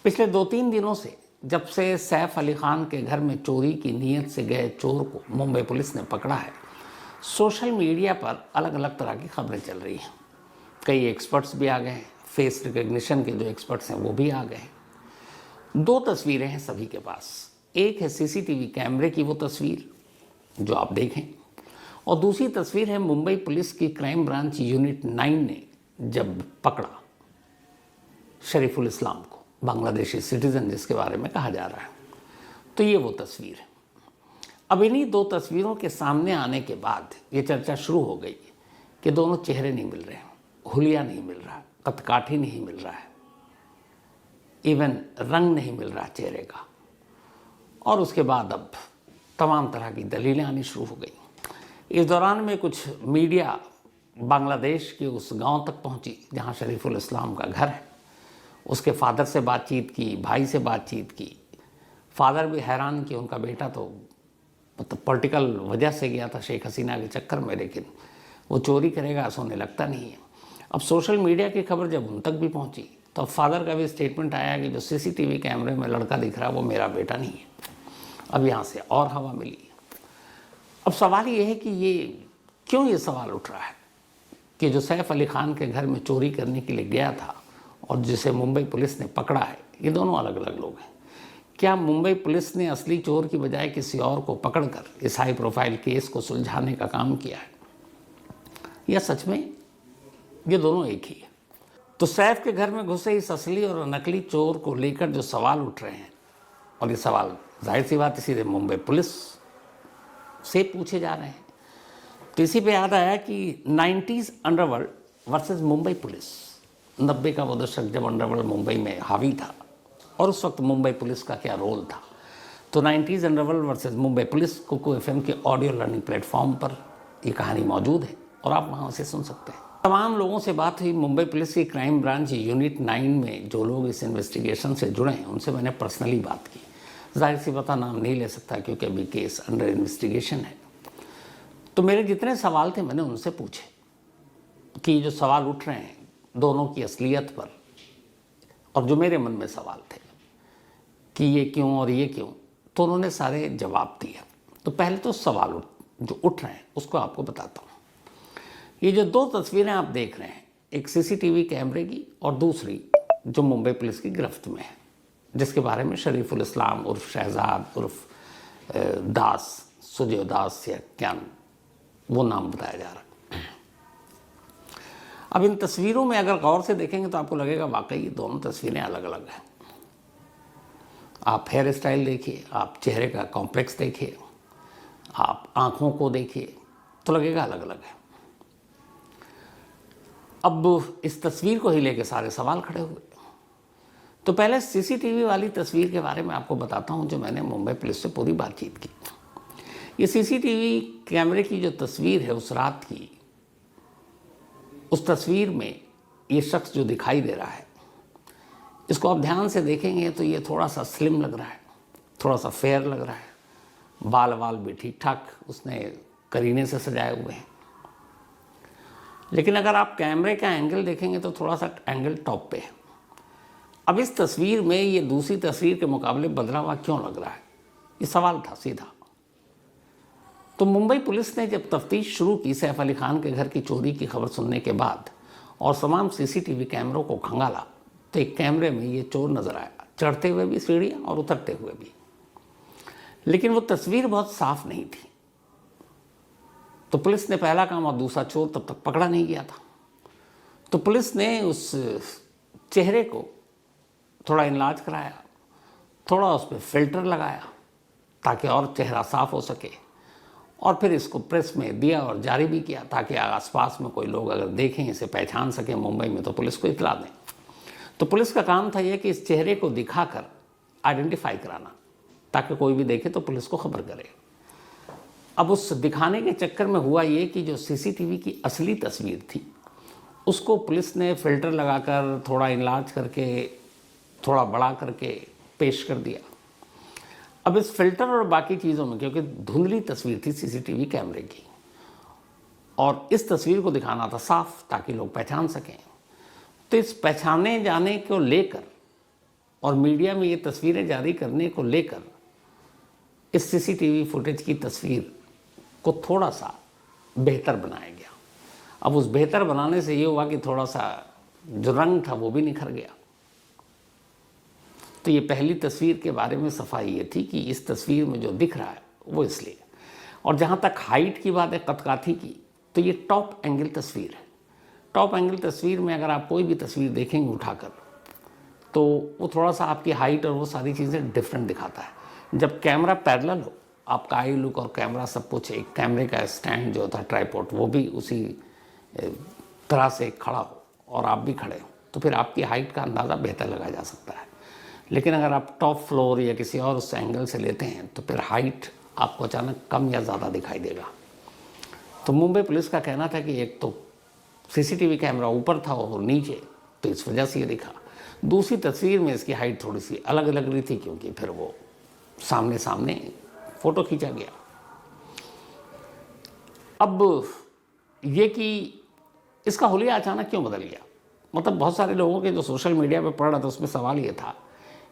पिछले 2-3 दिनों से जब से सैफ अली खान के घर में चोरी की नीयत से गए चोर को मुंबई पुलिस ने पकड़ा है, सोशल मीडिया पर अलग अलग तरह की खबरें चल रही हैं। कई एक्सपर्ट्स भी आ गए हैं, फेस रिकग्निशन के जो एक्सपर्ट्स हैं वो भी आ गए हैं। 2 तस्वीरें हैं सभी के पास। एक है सीसीटीवी कैमरे की वो तस्वीर जो आप देखें, और दूसरी तस्वीर है मुंबई पुलिस की क्राइम ब्रांच यूनिट 9 ने जब पकड़ा शरीफुल इस्लाम को, बांग्लादेशी सिटीजन जिसके बारे में कहा जा रहा है। तो ये वो तस्वीर है। अब इन्हीं 2 तस्वीरों के सामने आने के बाद ये चर्चा शुरू हो गई कि दोनों चेहरे नहीं मिल रहे, हुलिया नहीं मिल रहा, कदकाठी नहीं मिल रहा है, इवन रंग नहीं मिल रहा चेहरे का। और उसके बाद अब तमाम तरह की दलीलें आनी शुरू हो गई। इस दौरान में कुछ मीडिया बांग्लादेश के उस गांव तक पहुंची जहां शरीफुल इस्लाम का घर है। उसके फादर से बातचीत की, भाई से बातचीत की। फादर भी हैरान कि उनका बेटा तो मतलब पॉलिटिकल वजह से गया था शेख हसीना के चक्कर में, लेकिन वो चोरी करेगा ऐसा उन्हें लगता नहीं है। अब सोशल मीडिया की खबर जब उन तक भी पहुंची तो फादर का भी स्टेटमेंट आया कि जो सीसीटीवी कैमरे में लड़का दिख रहा है वो मेरा बेटा नहीं है। अब यहाँ से और हवा मिली। अब सवाल ये है कि क्यों ये सवाल उठ रहा है कि जो सैफ अली खान के घर में चोरी करने के लिए गया था और जिसे मुंबई पुलिस ने पकड़ा है, ये दोनों अलग अलग लोग हैं। क्या मुंबई पुलिस ने असली चोर की बजाय किसी और को पकड़कर इस हाई प्रोफाइल केस को सुलझाने का काम किया है, या सच में ये दोनों एक ही है? तो सैफ के घर में घुसे इस असली और नकली चोर को लेकर जो सवाल उठ रहे हैं, और ये सवाल जाहिर सी बात सीधे मुंबई पुलिस से पूछे जा रहे हैं। तो इसी पे याद आया कि 90s underworld versus Mumbai police, 90 का वो दशक जब अंडरवर्ल्ड मुंबई में हावी था और उस वक्त मुंबई पुलिस का क्या रोल था। तो 90s underworld versus Mumbai police Kuku FM के ऑडियो लर्निंग प्लेटफॉर्म पर ये कहानी मौजूद है और आप वहाँ से सुन सकते हैं। तमाम लोगों से बात हुई। मुंबई पुलिस की क्राइम ब्रांच यूनिट 9 में जो लोग इस इन्वेस्टिगेशन से जुड़े हैं उनसे मैंने पर्सनली बात की। जाहिर सी बात नाम नहीं ले सकता क्योंकि अभी केस अंडर इन्वेस्टिगेशन है। तो मेरे जितने सवाल थे मैंने उनसे पूछे कि जो सवाल उठ रहे हैं दोनों की असलियत पर, और जो मेरे मन में सवाल थे कि ये क्यों और ये क्यों, तो उन्होंने सारे जवाब दिए। तो पहले तो सवाल जो उठ रहे हैं उसको आपको बताता हूँ। ये जो 2 तस्वीरें आप देख रहे हैं, एक सीसीटीवी कैमरे की और दूसरी जो मुंबई पुलिस की गिरफ्त में है, जिसके बारे में शरीफुल इस्लाम उर्फ शहजाद उर्फ दास, सुजय दास या क्या वो नाम बताया जा रहा है। अब इन तस्वीरों में अगर गौर से देखेंगे तो आपको लगेगा वाकई ये दोनों तस्वीरें अलग अलग हैं। आप हेयर स्टाइल देखिए, आप चेहरे का कॉम्प्लेक्स देखिए, आप आंखों को देखिए, तो लगेगा अलग अलग है। अब इस तस्वीर को ही लेके सारे सवाल खड़े हुए। तो पहले सीसीटीवी वाली तस्वीर के बारे में आपको बताता हूं जो मैंने मुंबई पुलिस से पूरी बातचीत की। ये सीसीटीवी कैमरे की जो तस्वीर है उस रात की, उस तस्वीर में ये शख्स जो दिखाई दे रहा है, इसको आप ध्यान से देखेंगे तो ये थोड़ा सा स्लिम लग रहा है, थोड़ा सा फेयर लग रहा है, बाल भी ठीक ठाक उसने करीने से सजाए हुए हैं। लेकिन अगर आप कैमरे का एंगल देखेंगे तो थोड़ा सा एंगल टॉप पे है। अब इस तस्वीर में ये दूसरी तस्वीर के मुकाबले बदला हुआ क्यों लग रहा है, ये सवाल था सीधा। तो मुंबई पुलिस ने जब तफ्तीश शुरू की सैफ अली खान के घर की चोरी की खबर सुनने के बाद और तमाम सीसीटीवी कैमरों को खंगाला, तो एक कैमरे में ये चोर नजर आया, चढ़ते हुए भी सीढ़ियां और उतरते हुए भी। लेकिन वो तस्वीर बहुत साफ नहीं थी। तो पुलिस ने पहला काम, और दूसरा चोर तब तक पकड़ा नहीं गया था, तो पुलिस ने उस चेहरे को थोड़ा इनलाज कराया, थोड़ा उस पर फिल्टर लगाया ताकि और चेहरा साफ हो सके, और फिर इसको प्रेस में दिया और जारी भी किया ताकि आसपास में कोई लोग अगर देखें, इसे पहचान सकें मुंबई में, तो पुलिस को इतला दें। तो पुलिस का काम था यह कि इस चेहरे को दिखाकर आइडेंटिफाई कराना ताकि कोई भी देखे तो पुलिस को खबर करे। अब उस दिखाने के चक्कर में हुआ ये कि जो सीसीटीवी की असली तस्वीर थी उसको पुलिस ने फिल्टर लगाकर, थोड़ा इनलाज करके, थोड़ा बड़ा करके पेश कर दिया। अब इस फिल्टर और बाकी चीज़ों में, क्योंकि धुंधली तस्वीर थी सीसीटीवी कैमरे की और इस तस्वीर को दिखाना था साफ ताकि लोग पहचान सकें, तो इस पहचाने जाने को लेकर और मीडिया में ये तस्वीरें जारी करने को लेकर इस सीसीटीवी फुटेज की तस्वीर को थोड़ा सा बेहतर बनाया गया। अब उस बेहतर बनाने से ये हुआ कि थोड़ा सा जो रंग था वो भी निखर गया। तो ये पहली तस्वीर के बारे में सफाई ये थी कि इस तस्वीर में जो दिख रहा है वो इसलिए। और जहाँ तक हाइट की बात है कदकाठी की, तो ये टॉप एंगल तस्वीर है। टॉप एंगल तस्वीर में अगर आप कोई भी तस्वीर देखेंगे उठाकर, तो वो थोड़ा सा आपकी हाइट और वो सारी चीज़ें डिफरेंट दिखाता है। जब कैमरा पैरेलल हो, आपका आई लुक और कैमरा सब कुछ, एक कैमरे का स्टैंड जो होता है ट्राइपॉड, वो भी उसी तरह से खड़ा हो और आप भी खड़े हो, तो फिर आपकी हाइट का अंदाज़ा बेहतर लगाया जा सकता है। लेकिन अगर आप टॉप फ्लोर या किसी और उस एंगल से लेते हैं तो फिर हाइट आपको अचानक कम या ज़्यादा दिखाई देगा। तो मुंबई पुलिस का कहना था कि एक तो सीसीटीवी कैमरा ऊपर था और नीचे, तो इस वजह से ये दिखा। दूसरी तस्वीर में इसकी हाइट थोड़ी सी अलग लग रही थी क्योंकि फिर वो सामने सामने फ़ोटो खींचा गया। अब ये कि इसका हुलिया अचानक क्यों बदल गया, मतलब बहुत सारे लोगों के जो सोशल मीडिया पे पढ़ रहा था उसमें सवाल ये था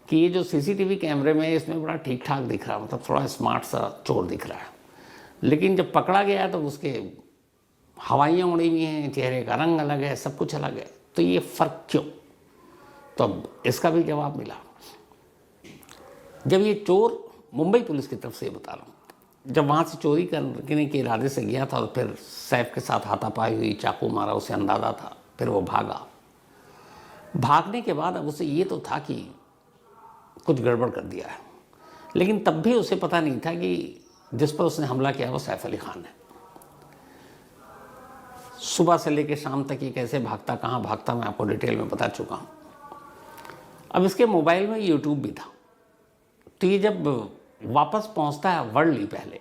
कि ये जो सीसीटीवी कैमरे में इसमें बड़ा ठीक ठाक दिख रहा है, मतलब थोड़ा स्मार्ट सा चोर दिख रहा है, लेकिन जब पकड़ा गया तो उसके हवाइयाँ उड़ी हुई हैं, चेहरे का रंग अलग है, सब कुछ अलग है, तो ये फ़र्क क्यों? तो अब इसका भी जवाब मिला। जब ये चोर, मुंबई पुलिस की तरफ से बता रहा हूँ, जब वहाँ से चोरी करने के इरादे से गया था और फिर सैफ के साथ हाथापाई हुई, चाकू मारा, उसे अंदाज़ा था, फिर वो भागा। भागने के बाद अब उसे ये तो था कि कुछ गड़बड़ कर दिया है, लेकिन तब भी उसे पता नहीं था कि जिस पर उसने हमला किया वो सैफ अली खान है। सुबह से लेकर शाम तक ये कैसे भागता, कहाँ भागता, मैं आपको डिटेल में बता चुका हूँ। अब इसके मोबाइल में यूट्यूब भी था, तो ये जब वापस पहुँचता है वर्ली पहले,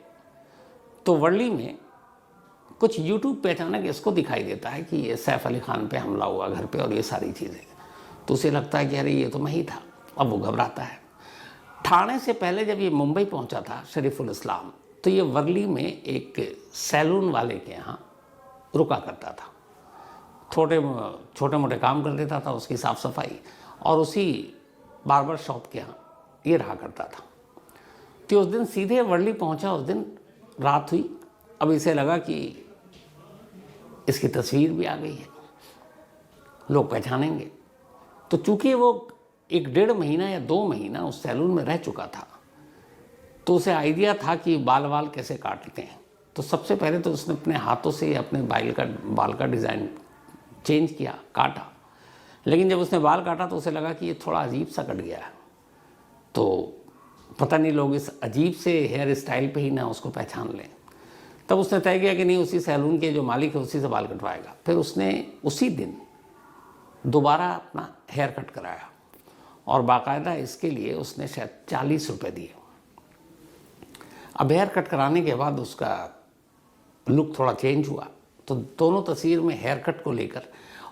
तो वर्ली में कुछ यूट्यूब पे अचानक इसको दिखाई देता है कि ये सैफ अली खान पे हमला हुआ घर पे और ये सारी चीज़ें, तो उसे लगता है कि अरे ये तो मैं ही था। अब वो घबराता है। ठाणे से पहले जब ये मुंबई पहुंचा था शरीफुल इस्लाम, तो ये वर्ली में एक सैलून वाले के यहाँ रुका करता था, छोटे मोटे काम कर देता था, उसकी साफ़ सफाई, और उसी बार्बर शॉप के यहाँ ये रहा करता था। तो उस दिन सीधे वर्ली पहुंचा, उस दिन रात हुई। अब इसे लगा कि इसकी तस्वीर भी आ गई है, लोग पहचानेंगे। तो चूंकि वो 1-1.5 महीना या 2 महीना उस सैलून में रह चुका था, तो उसे आइडिया था कि बाल कैसे काटते हैं। तो सबसे पहले तो उसने अपने हाथों से अपने बाल का डिज़ाइन चेंज किया, काटा। लेकिन जब उसने बाल काटा तो उसे लगा कि ये थोड़ा अजीब सा कट गया है, तो पता नहीं लोग इस अजीब से हेयर स्टाइल पे ही ना उसको पहचान लें। तब उसने तय किया कि नहीं, उसी सैलून के जो मालिक है उसी से बाल कटवाएगा। फिर उसने उसी दिन दोबारा अपना हेयर कट कराया और बाकायदा इसके लिए उसने शायद 40 रुपये दिए। अब हेयर कट कराने के बाद उसका लुक थोड़ा चेंज हुआ। तो दोनों तस्वीर में हेयर कट को लेकर,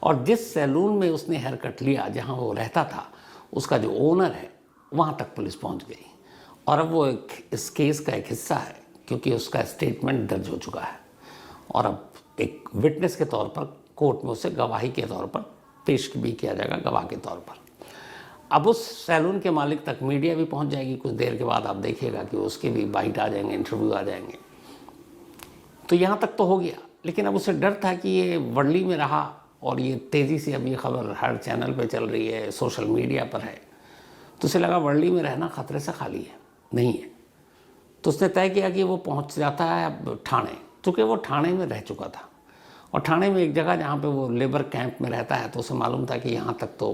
और जिस सैलून में उसने हेयर कट लिया जहां वो रहता था, उसका जो ओनर है वहां तक पुलिस पहुंच गई। और अब वो इस केस का एक हिस्सा है क्योंकि उसका स्टेटमेंट दर्ज हो चुका है और अब एक विटनेस के तौर पर कोर्ट में उसे गवाही के तौर पर पेश भी किया जाएगा, गवाह के तौर पर। अब उस सैलून के मालिक तक मीडिया भी पहुंच जाएगी। कुछ देर के बाद आप देखिएगा कि उसके भी बाइट आ जाएंगे, इंटरव्यू आ जाएंगे। तो यहाँ तक तो हो गया, लेकिन अब उसे डर था कि ये वर्ली में रहा और ये तेज़ी से अब ये खबर हर चैनल पे चल रही है, सोशल मीडिया पर है, तो उसे लगा वर्ली में रहना खतरे से खाली है, नहीं है। तो उसने तय किया कि वो पहुँच जाता है अब ठाणे, क्योंकि वो ठाणे में रह चुका था और ठाणे में एक जगह जहाँ पे वो लेबर कैंप में रहता है, तो उसे मालूम था कि यहाँ तक तो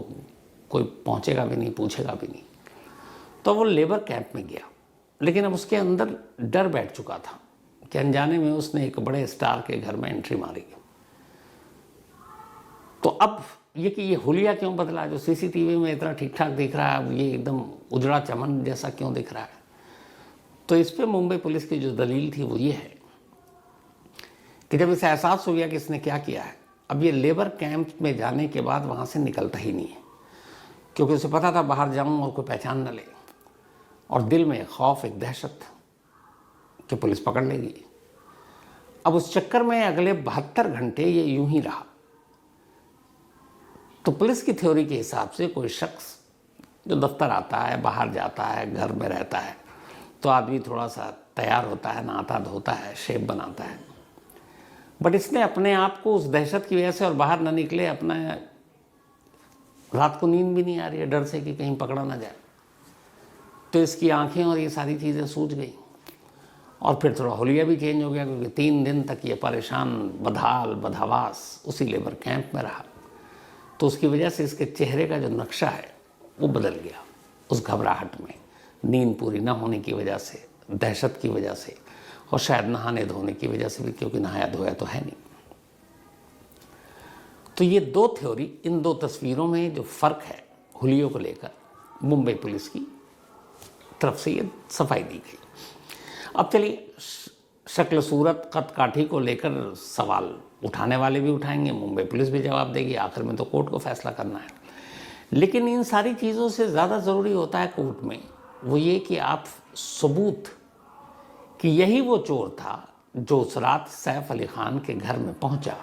कोई पहुँचेगा भी नहीं, पूछेगा भी नहीं। तो वो लेबर कैंप में गया, लेकिन अब उसके अंदर डर बैठ चुका था कि अनजाने में उसने एक बड़े स्टार के घर में एंट्री मारी। तो अब ये कि ये हुलिया क्यों बदला, जो सीसीटीवी में इतना ठीक ठाक दिख रहा है, अब ये एकदम उजड़ा चमन जैसा क्यों दिख रहा है। तो इस पर मुंबई पुलिस की जो दलील थी वो ये है कि जब इसे एहसास हो गया कि इसने क्या किया है, अब ये लेबर कैंप में जाने के बाद वहाँ से निकलता ही नहीं है, क्योंकि उसे पता था बाहर जाऊँ और कोई पहचान न ले, और दिल में एक खौफ, एक दहशत कि पुलिस पकड़ लेगी। अब उस चक्कर में अगले 72 घंटे ये यूं ही रहा। तो पुलिस की थ्योरी के हिसाब से कोई शख्स जो दफ्तर आता है, बाहर जाता है, घर में रहता है, तो आदमी थोड़ा सा तैयार होता है, नहाता धोता है, शेप बनाता है। बट इसने अपने आप को उस दहशत की वजह से और बाहर ना निकले, अपना रात को नींद भी नहीं आ रही है डर से कि कहीं पकड़ा ना जाए, तो इसकी आंखें और ये सारी चीज़ें सूज गई। और फिर थोड़ा हुलिया भी चेंज हो गया, क्योंकि 3 दिन तक ये परेशान, बदहाल बदहवास उसी लेबर कैंप में रहा, तो उसकी वजह से इसके चेहरे का जो नक्शा है वो बदल गया उस घबराहट में, नींद पूरी ना होने की वजह से, दहशत की वजह से, और शायद नहाने धोने की वजह से भी, क्योंकि नहाया धोया तो है नहीं। तो ये 2 थ्योरी, इन 2 तस्वीरों में जो फ़र्क है हुलियों को लेकर, मुंबई पुलिस की तरफ से ये सफाई दी गई। अब चलिए, शक्ल सूरत कद काठी को लेकर सवाल उठाने वाले भी उठाएंगे, मुंबई पुलिस भी जवाब देगी, आखिर में तो कोर्ट को फैसला करना है। लेकिन इन सारी चीज़ों से ज़्यादा ज़रूरी होता है कोर्ट में वो ये कि आप सबूत कि यही वो चोर था जो उस रात सैफ अली खान के घर में पहुंचा,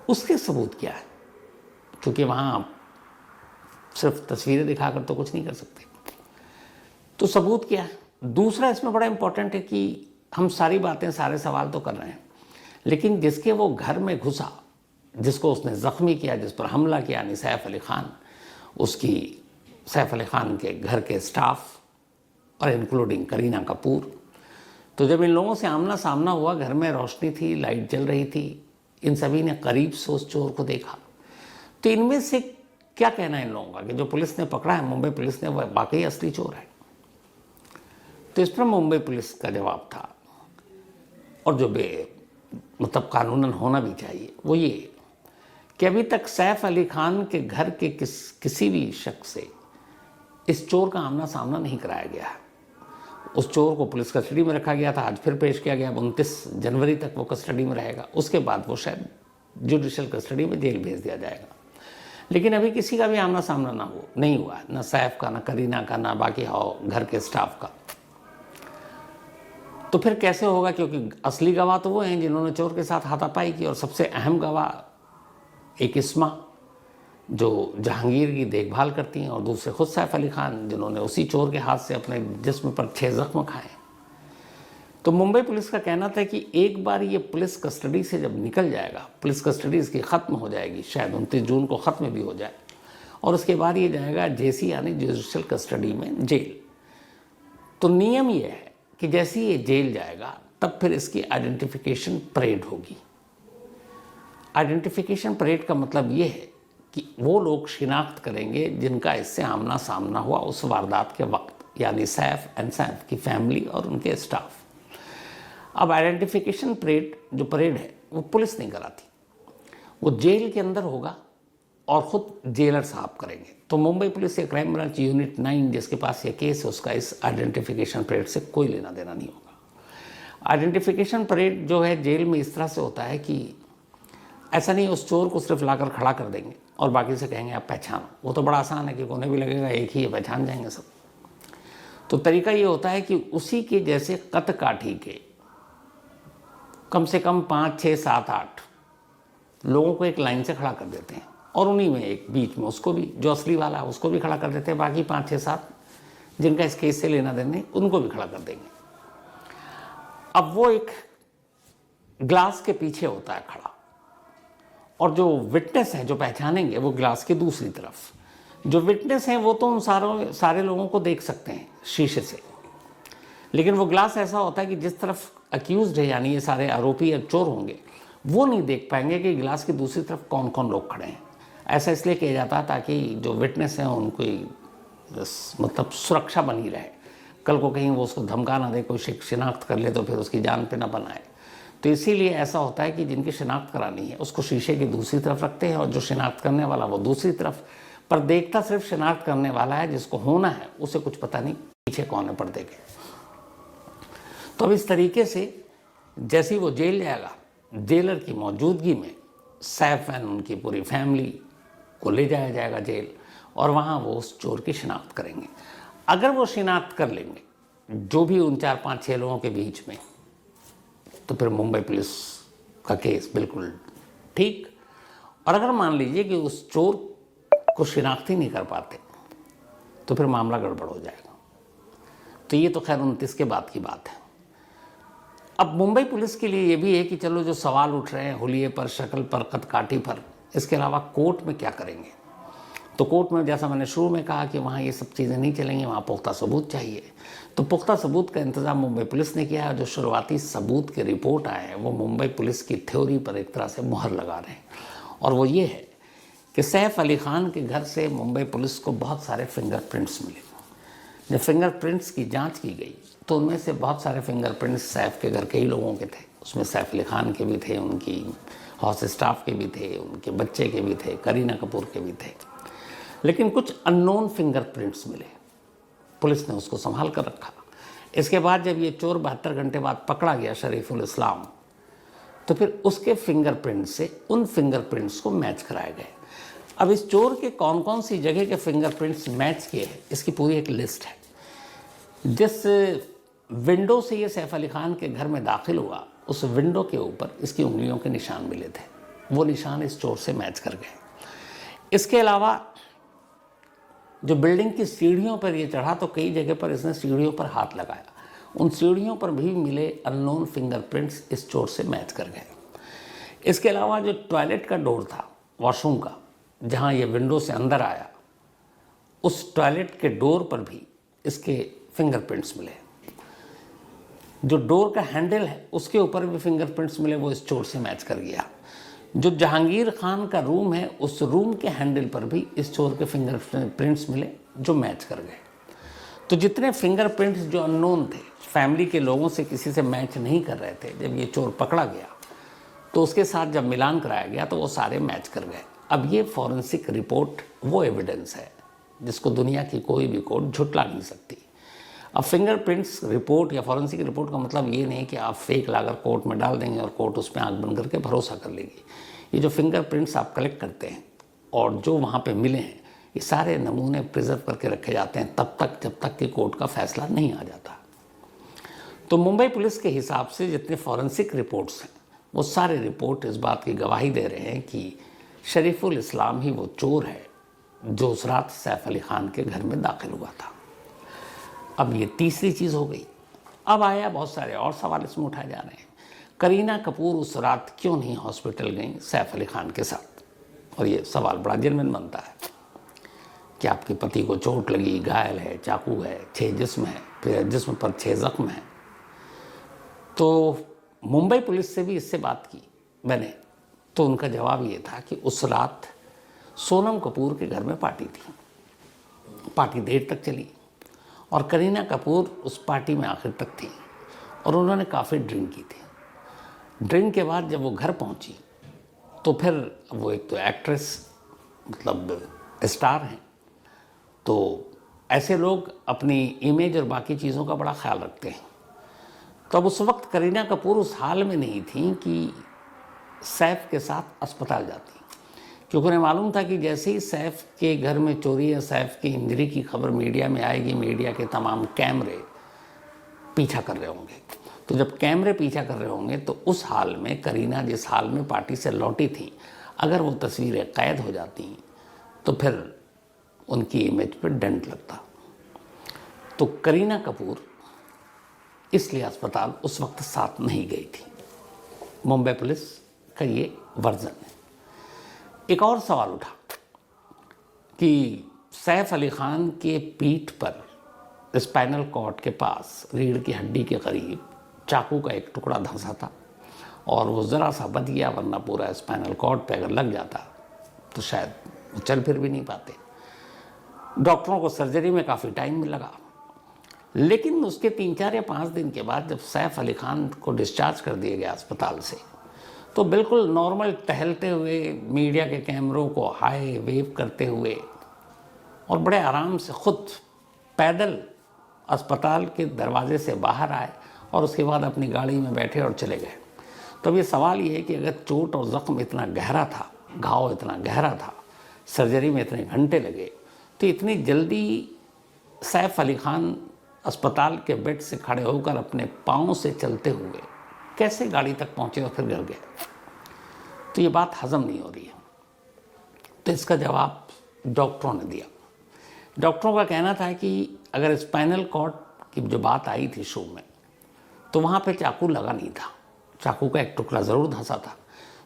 उसके सबूत क्या है, क्योंकि वहाँ आप सिर्फ तस्वीरें दिखाकर तो कुछ नहीं कर सकते। तो सबूत क्या है। दूसरा इसमें बड़ा इम्पोर्टेंट है कि हम सारी बातें, सारे सवाल तो कर रहे हैं, लेकिन जिसके वो घर में घुसा, जिसको उसने ज़ख्मी किया, जिस पर हमला किया, यानी सैफ अली खान, उसकी सैफ अली खान के घर के स्टाफ और इंक्लूडिंग करीना कपूर, तो जब इन लोगों से आमना सामना हुआ, घर में रोशनी थी, लाइट जल रही थी, इन सभी ने करीब से उस चोर को देखा, तो इनमें से क्या कहना है इन लोगों का कि जो पुलिस ने पकड़ा है, मुंबई पुलिस ने, वह वाकई असली चोर है। तो इस पर मुंबई पुलिस का जवाब था, और जो मतलब कानूनन होना भी चाहिए, वो ये कि अभी तक सैफ अली खान के घर के किसी भी शख्स से इस चोर का आमना सामना नहीं कराया गया है। उस चोर को पुलिस कस्टडी में रखा गया था, आज फिर पेश किया गया, 29 जनवरी तक वो कस्टडी में रहेगा, उसके बाद वो शायद जुडिशल कस्टडी में जेल भेज दिया जाएगा। लेकिन अभी किसी का भी आमना सामना नहीं हुआ, ना सैफ का, ना करीना का, ना बाकी घर के स्टाफ का। तो फिर कैसे होगा, क्योंकि असली गवाह तो वो हैं जिन्होंने चोर के साथ हाथापाई की, और सबसे अहम गवाह एक इस्मा जो जहांगीर की देखभाल करती हैं, और दूसरे खुद सैफ अली खान जिन्होंने उसी चोर के हाथ से अपने जिस्म पर 6 जख्म खाए। तो मुंबई पुलिस का कहना था कि एक बार ये पुलिस कस्टडी से जब निकल जाएगा, पुलिस कस्टडी इसकी ख़त्म हो जाएगी, शायद 29 जून को ख़त्म भी हो जाए, और उसके बाद ये जाएगा जेसी यानी जुडिशल कस्टडी में, जेल। तो नियम ये है कि जैसे ही ये जेल जाएगा तब फिर इसकी आइडेंटिफिकेशन परेड होगी। आइडेंटिफिकेशन परेड का मतलब ये है कि वो लोग शिनाख्त करेंगे जिनका इससे आमना सामना हुआ उस वारदात के वक्त, यानी सैफ एंड सैफ की फैमिली और उनके स्टाफ। अब आइडेंटिफिकेशन परेड जो परेड है वो पुलिस नहीं कराती, वो जेल के अंदर होगा और ख़ुद जेलर साहब करेंगे। तो मुंबई पुलिस या क्राइम ब्रांच यूनिट 9 जिसके पास ये केस है, उसका इस आइडेंटिफिकेशन परेड से कोई लेना देना नहीं होगा। आइडेंटिफिकेशन परेड जो है जेल में इस तरह से होता है कि ऐसा नहीं उस चोर को सिर्फ लाकर खड़ा कर देंगे और बाकी से कहेंगे आप पहचानो, वो तो बड़ा आसान है कि उन्हें भी लगेगा एक ही है, पहचान जाएंगे सब। तो तरीका ये होता है कि उसी के जैसे कद काठी के कम से कम 5, 6, 7, 8 लोगों को एक लाइन से खड़ा कर देते हैं, और उन्हीं में एक बीच में उसको भी, जो असली वाला है उसको भी खड़ा कर देते हैं, बाकी 5, 6, 7 जिनका इस केस से लेना देने उनको भी खड़ा कर देंगे। अब वो एक ग्लास के पीछे होता है खड़ा, और जो विटनेस है जो पहचानेंगे वो ग्लास की दूसरी तरफ। जो विटनेस हैं वो तो उन सारे लोगों को देख सकते हैं शीशे से, लेकिन वो ग्लास ऐसा होता है कि जिस तरफ अक्यूज्ड है यानी ये सारे आरोपी या चोर होंगे वो नहीं देख पाएंगे कि गिलास की दूसरी तरफ कौन कौन लोग खड़े हैं। ऐसा इसलिए किया जाता है ताकि जो विटनेस हैं उनको मतलब सुरक्षा बनी रहे, कल को कहीं वो उसको धमका ना दे, कोई शिनाख्त कर ले तो फिर उसकी जान पे ना बनाए। तो इसीलिए ऐसा होता है कि जिनकी शिनाख्त करानी है उसको शीशे की दूसरी तरफ रखते हैं, और जो शिनाख्त करने वाला वो दूसरी तरफ, पर देखता सिर्फ शिनाख्त करने वाला है, जिसको होना है उसे कुछ पता नहीं पीछे कौन है पर्दे के। तो अब इस तरीके से जैसे ही वो जेल जाएगा, जेलर की मौजूदगी में सैफ एंड उनकी पूरी फैमिली को ले जाया जाएगा जेल, और वहाँ वो उस चोर की शिनाख्त करेंगे। अगर वो शिनाख्त कर लेंगे जो भी उन 4, 5, 6 लोगों के बीच में, तो फिर मुंबई पुलिस का केस बिल्कुल ठीक। और अगर मान लीजिए कि उस चोर को शिनाख्त ही नहीं कर पाते, तो फिर मामला गड़बड़ हो जाएगा। तो ये तो खैर 29 के बाद की बात है। अब मुंबई पुलिस के लिए ये भी है कि चलो जो सवाल उठ रहे हैं हुलिये पर, शक्ल पर, कदकाठी पर, इसके अलावा कोर्ट में क्या करेंगे। तो कोर्ट में जैसा मैंने शुरू में कहा कि वहाँ ये सब चीज़ें नहीं चलेंगी, वहाँ पुख्ता सबूत चाहिए। तो पुख्ता सबूत का इंतज़ाम मुंबई पुलिस ने किया है। जो शुरुआती सबूत के रिपोर्ट आए हैं वो मुंबई पुलिस की थ्योरी पर एक तरह से मुहर लगा रहे हैं, और वो ये है कि सैफ अली खान के घर से मुंबई पुलिस को बहुत सारे फिंगरप्रिंट्स मिले। जब फिंगरप्रिंट्स की जांच की गई तो उनमें से बहुत सारे फिंगरप्रिंट्स सैफ के घर के ही लोगों के थे। उसमें सैफ अली खान के भी थे, उनकी हाउस स्टाफ के भी थे, उनके बच्चे के भी थे, करीना कपूर के भी थे। लेकिन कुछ अननोन फिंगरप्रिंट्स मिले, पुलिस ने उसको संभाल कर रखा। इसके बाद जब ये चोर 72 घंटे बाद पकड़ा गया, शरीफुल इस्लाम, तो फिर उसके फिंगरप्रिंट से उन फिंगरप्रिंट्स को मैच कराए गए। अब इस चोर के कौन कौन सी जगह के फिंगरप्रिंट्स मैच किए हैं, इसकी पूरी एक लिस्ट है। जिस विंडो से ये सैफ अली खान के घर में दाखिल हुआ, उस विंडो के ऊपर इसकी उंगलियों के निशान मिले थे। वो निशान इस चोर से मैच कर गए। इसके अलावा जो बिल्डिंग की सीढ़ियों पर ये चढ़ा, तो कई जगह पर इसने सीढ़ियों पर हाथ लगाया, उन सीढ़ियों पर भी मिले अननोन फिंगरप्रिंट्स इस चोर से मैच कर गए। इसके अलावा जो टॉयलेट का डोर था, वॉशरूम का, जहाँ ये विंडो से अंदर आया, उस टॉयलेट के डोर पर भी इसके फिंगरप्रिंट्स मिले। जो डोर का हैंडल है उसके ऊपर भी फिंगरप्रिंट्स मिले, वो इस चोर से मैच कर गया। जो जहांगीर खान का रूम है, उस रूम के हैंडल पर भी इस चोर के फिंगरप्रिंट्स मिले, जो मैच कर गए। तो जितने फिंगरप्रिंट्स जो अननोन थे, फैमिली के लोगों से किसी से मैच नहीं कर रहे थे, जब ये चोर पकड़ा गया तो उसके साथ जब मिलान कराया गया तो वो सारे मैच कर गए। अब ये फॉरेंसिक रिपोर्ट वो एविडेंस है जिसको दुनिया की कोई भी कोर्ट झुटला नहीं सकती। अब फिंगरप्रिंट्स रिपोर्ट या फॉरेंसिक रिपोर्ट का मतलब ये नहीं कि आप फेक लाकर कोर्ट में डाल देंगे और कोर्ट उस पर आंख बंद करके भरोसा कर लेगी। ये जो फिंगरप्रिंट्स आप कलेक्ट करते हैं और जो वहाँ पे मिले हैं, ये सारे नमूने प्रिजर्व करके रखे जाते हैं तब तक जब तक कि कोर्ट का फैसला नहीं आ जाता। तो मुंबई पुलिस के हिसाब से जितने फॉरेंसिक रिपोर्ट्स हैं, वो सारे रिपोर्ट इस बात की गवाही दे रहे हैं कि शरीफुल इस्लाम ही वो चोर है जो उस रात सैफ अली खान के घर में दाखिल हुआ था। अब ये तीसरी चीज़ हो गई। अब आया बहुत सारे और सवाल इसमें उठाए जा रहे हैं। करीना कपूर उस रात क्यों नहीं हॉस्पिटल गई सैफ अली खान के साथ? और ये सवाल बड़ा जेन्युइन बनता है कि आपके पति को चोट लगी, घायल है, चाकू है, 6 जिस्म है, फिर जिस्म पर 6 जख्म है। तो मुंबई पुलिस से भी इससे बात की मैंने, तो उनका जवाब ये था कि उस रात सोनम कपूर के घर में पार्टी थी, पार्टी देर तक चली और करीना कपूर उस पार्टी में आखिर तक थी और उन्होंने काफ़ी ड्रिंक की थी। ड्रिंक के बाद जब वो घर पहुंची तो फिर वो एक तो एक्ट्रेस मतलब स्टार हैं, तो ऐसे लोग अपनी इमेज और बाकी चीज़ों का बड़ा ख्याल रखते हैं। तो अब उस वक्त करीना कपूर उस हाल में नहीं थी कि सैफ के साथ अस्पताल जाती, क्योंकि उन्हें मालूम था कि जैसे ही सैफ के घर में चोरी या सैफ की इंजरी की खबर मीडिया में आएगी, मीडिया के तमाम कैमरे पीछा कर रहे होंगे। तो जब कैमरे पीछा कर रहे होंगे तो उस हाल में करीना जिस हाल में पार्टी से लौटी थी, अगर वो तस्वीरें कैद हो जाती तो फिर उनकी इमेज पर डंट लगता। तो करीना कपूर इसलिए अस्पताल उस वक्त साथ नहीं गई थी। मुंबई पुलिस का ये वर्जन है। एक और सवाल उठा कि सैफ अली खान के पीठ पर स्पाइनल कॉर्ड के पास रीढ़ की हड्डी के करीब चाकू का एक टुकड़ा धंसा था और वो ज़रा सा बच गया, वरना पूरा स्पाइनल कॉर्ड पे अगर लग जाता तो शायद वो चल फिर भी नहीं पाते। डॉक्टरों को सर्जरी में काफ़ी टाइम लगा, लेकिन उसके 3-4 या 5 दिन के बाद जब सैफ अली खान को डिस्चार्ज कर दिया गया अस्पताल से, तो बिल्कुल नॉर्मल टहलते हुए, मीडिया के कैमरों को हाय वेव करते हुए और बड़े आराम से खुद पैदल अस्पताल के दरवाजे से बाहर आए और उसके बाद अपनी गाड़ी में बैठे और चले गए। तो अब ये सवाल ये है कि अगर चोट और ज़ख्म इतना गहरा था, घाव इतना गहरा था, सर्जरी में इतने घंटे लगे, तो इतनी जल्दी सैफ अली खान अस्पताल के बेड से खड़े होकर अपने पाँव से चलते हुए कैसे गाड़ी तक पहुँचे और फिर घर गए? तो ये बात हजम नहीं हो रही है। तो इसका जवाब डॉक्टरों ने दिया। डॉक्टरों का कहना था कि अगर स्पाइनल कॉर्ड की जो बात आई थी शो में, तो वहाँ पे चाकू लगा नहीं था, चाकू का एक टुकड़ा ज़रूर धंसा था।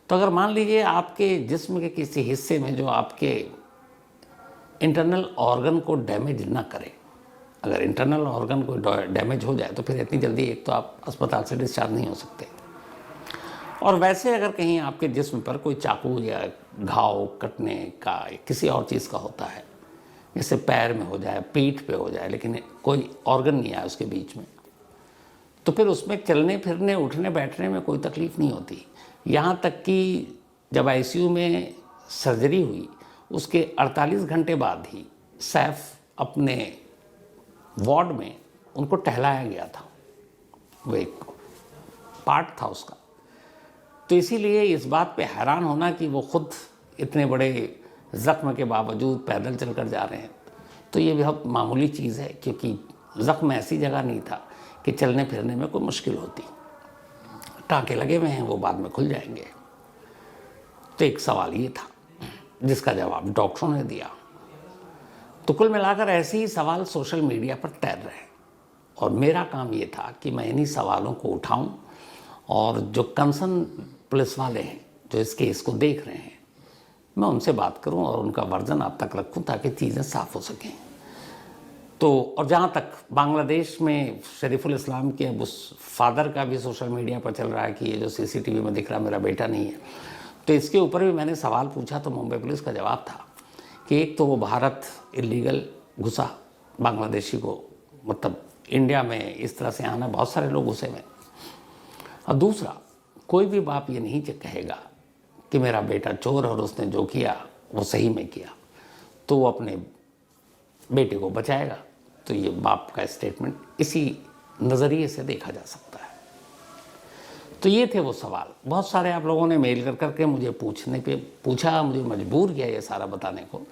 तो अगर मान लीजिए आपके जिस्म के किसी हिस्से में जो आपके इंटरनल ऑर्गन को डैमेज ना करे, अगर इंटरनल ऑर्गन को डैमेज हो जाए तो फिर इतनी जल्दी एक तो आप अस्पताल से डिस्चार्ज नहीं हो सकते। और वैसे अगर कहीं आपके जिस्म पर कोई चाकू या घाव कटने का किसी और चीज़ का होता है, जैसे पैर में हो जाए, पीठ पे हो जाए, लेकिन कोई ऑर्गन नहीं आया उसके बीच में, तो फिर उसमें चलने फिरने उठने बैठने में कोई तकलीफ़ नहीं होती। यहाँ तक कि जब आईसीयू में सर्जरी हुई उसके 48 घंटे बाद ही सैफ अपने वार्ड में उनको टहलाया गया था, वो एक पार्ट था उसका। तो इसीलिए इस बात पे हैरान होना कि वो खुद इतने बड़े ज़ख्म के बावजूद पैदल चलकर जा रहे हैं, तो ये बहुत मामूली चीज़ है, क्योंकि ज़ख्म ऐसी जगह नहीं था कि चलने फिरने में कोई मुश्किल होती। टाँके लगे हुए हैं, वो बाद में खुल जाएंगे। तो एक सवाल ये था जिसका जवाब डॉक्टरों ने दिया। तो कुल मिलाकर ऐसे ही सवाल सोशल मीडिया पर तैर रहे, और मेरा काम ये था कि मैं इन्हीं सवालों को उठाऊं और जो कंसर्न पुलिस वाले हैं जो इस केस को देख रहे हैं, मैं उनसे बात करूं और उनका वर्जन आप तक रखूं ताकि चीज़ें साफ हो सकें। तो और जहाँ तक बांग्लादेश में शरीफुल इस्लाम के अब उस फादर का भी सोशल मीडिया पर चल रहा है कि ये जो सीसीटीवी में दिख रहा मेरा बेटा नहीं है, तो इसके ऊपर भी मैंने सवाल पूछा। तो मुंबई पुलिस का जवाब था कि एक तो वो भारत इलीगल घुसा, बांग्लादेशी को मतलब इंडिया में इस तरह से आना, बहुत सारे लोग घुसे में, और दूसरा कोई भी बाप ये नहीं कहेगा कि मेरा बेटा चोर और उसने जो किया वो सही में किया, तो वो अपने बेटे को बचाएगा। तो ये बाप का स्टेटमेंट इसी नज़रिए से देखा जा सकता है। तो ये थे वो सवाल। बहुत सारे आप लोगों ने मेल कर करके मुझे पूछा, मुझे मजबूर किया ये सारा बताने को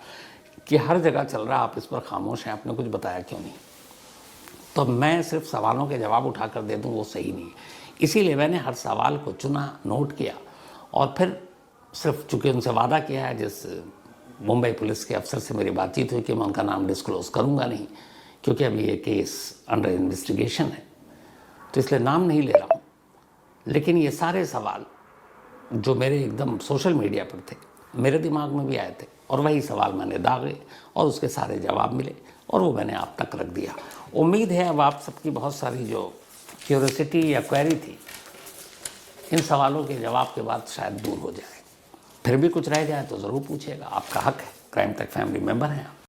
कि हर जगह चल रहा, आप इस पर खामोश हैं, आपने कुछ बताया क्यों नहीं। तो मैं सिर्फ सवालों के जवाब उठा कर दे दूँ वो सही नहीं, इसीलिए मैंने हर सवाल को चुना, नोट किया, और फिर सिर्फ चूँकि उनसे वादा किया है, जिस मुंबई पुलिस के अफसर से मेरी बातचीत हुई कि मैं उनका नाम डिस्क्लोज़ करूँगा नहीं, क्योंकि अभी ये केस अंडर इन्वेस्टिगेशन है, तो इसलिए नाम नहीं ले रहा हूँ। लेकिन ये सारे सवाल जो मेरे एकदम सोशल मीडिया पर थे, मेरे दिमाग में भी आए थे, और वही सवाल मैंने दागे और उसके सारे जवाब मिले, और वो मैंने आप तक रख दिया। उम्मीद है अब आप सबकी बहुत सारी जो क्यूरियोसिटी या क्वेरी थी, इन सवालों के जवाब के बाद शायद दूर हो जाए। फिर भी कुछ रह जाए तो ज़रूर पूछिएगा, आपका हक है, क्राइम तक फैमिली मेम्बर हैं आप।